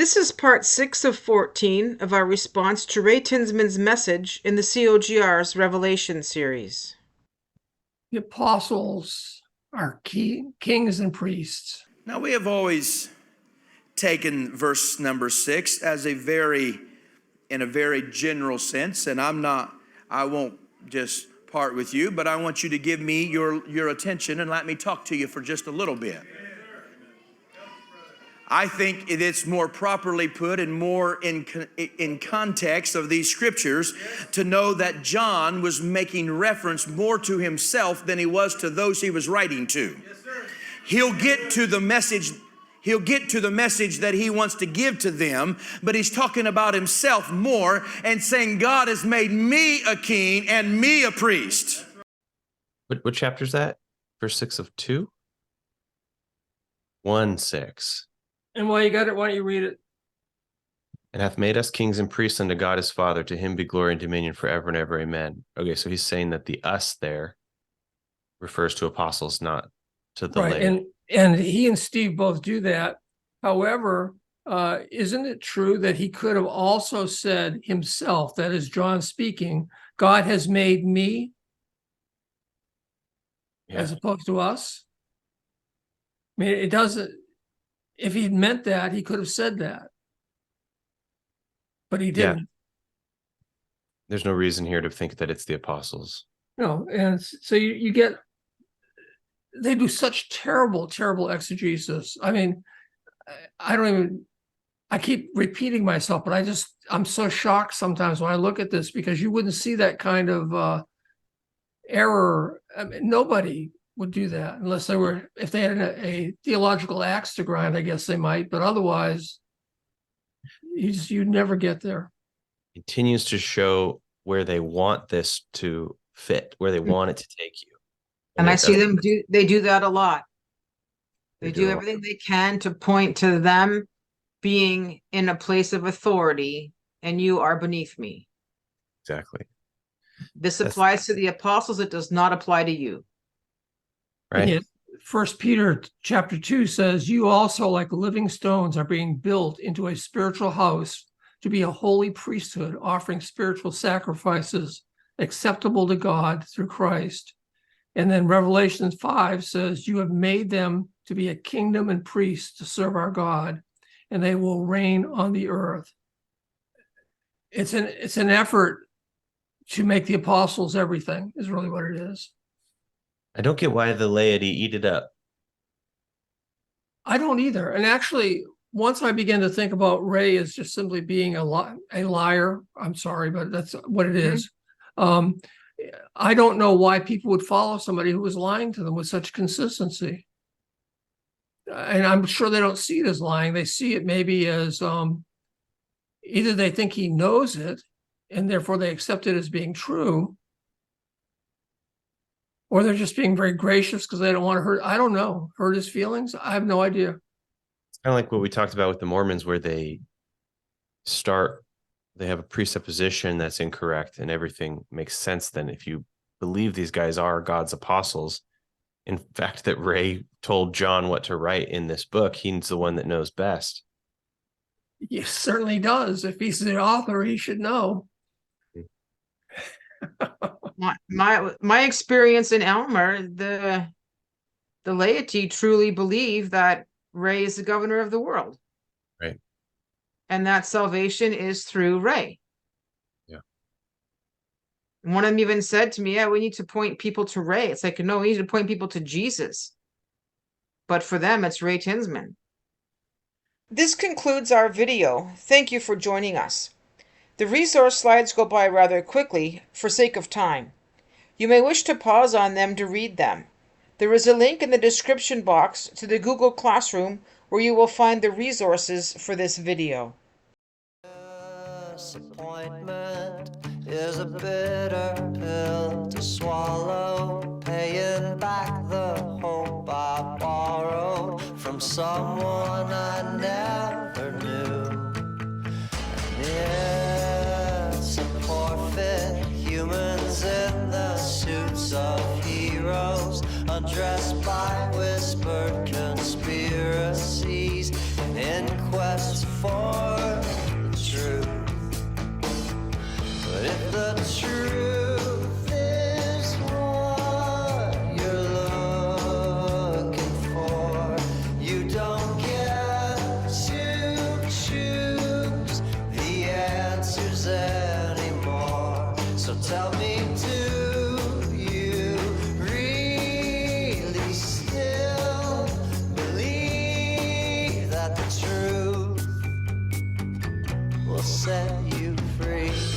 This is part 6 of 14 of our response to Ray Tinsman's message in the COGR's Revelation series. The apostles are kings and priests. Now, we have always taken verse number 6 as in a very general sense, and I won't just part with you, but I want you to give me your attention and let me talk to you for just a little bit. I think it's more properly put and more in context of these scriptures to know that John was making reference more to himself than he was to those he was writing to. He'll get to the message that he wants to give to them, but he's talking about himself more and saying, God has made me a king and me a priest. What chapter is that? Verse 6 of 2? 1:6. And while you got it, why don't you read it? And hath made us kings and priests unto God his Father. To him be glory and dominion forever and ever. Amen. Okay, so he's saying that the us there refers to apostles, not to the lay. And he and Steve both do that. However, isn't it true that he could have also said himself, that is John speaking, God has made me, as opposed to us? I mean, it doesn't, if he'd meant that, he could have said that. But he didn't. Yeah. There's no reason here to think that it's the apostles. No, and so you get, they do such terrible exegesis. I mean, I keep repeating myself, but I'm so shocked sometimes when I look at this, because you wouldn't see that kind of error. I mean, nobody would do that unless if they had a theological axe to grind, I guess they might, but otherwise you'd never get there. Continues to show where they want this to fit, where they want it to take you. And I see them do that a lot. They do everything they can to point to them being in a place of authority, and you are beneath me. Exactly. This applies to the apostles. It does not apply to you. Right. 1 Peter chapter 2 says, you also, like living stones, are being built into a spiritual house to be a holy priesthood, offering spiritual sacrifices acceptable to God through Christ. And then Revelation 5 says, you have made them to be a kingdom and priests to serve our God, and they will reign on the earth. It's an effort to make the apostles everything, is really what it is. I don't get why the laity eat it up. I don't either. And actually, once I began to think about Ray as just simply being a liar, I'm sorry, but that's what it is. I don't know why people would follow somebody who was lying to them with such consistency. And I'm sure they don't see it as lying. They see it maybe as either they think he knows it and therefore they accept it as being true, or they're just being very gracious because they don't want to hurt his feelings. I have no idea. It's kind of like what we talked about with the Mormons, where they have a presupposition that's incorrect and everything makes sense then if you believe these guys are God's apostles. In fact, that Ray told John what to write in this book. He's the one that knows best. He certainly does. If he's the author, he should know. My experience in Elmer, the laity truly believe that Ray is the governor of the world. Right. And that salvation is through Ray. Yeah. One of them even said to me, yeah, we need to point people to Ray. It's like, no, we need to point people to Jesus. But for them, it's Ray Tinsman. This concludes our video. Thank you for joining us. The resource slides go by rather quickly for sake of time. You may wish to pause on them to read them. There is a link in the description box to the Google Classroom where you will find the resources for this video. Disappointment is a bitter pill to swallow, paying back the hope I borrowed from someone I never knew. And it's a forfeit, humans in the suits of heroes, undressed by whispered conspiracies, in quest for the truth. But if the truth is what you're looking for, you don't get to choose the answers anymore. So tell me, do you really still believe that the truth will set you free?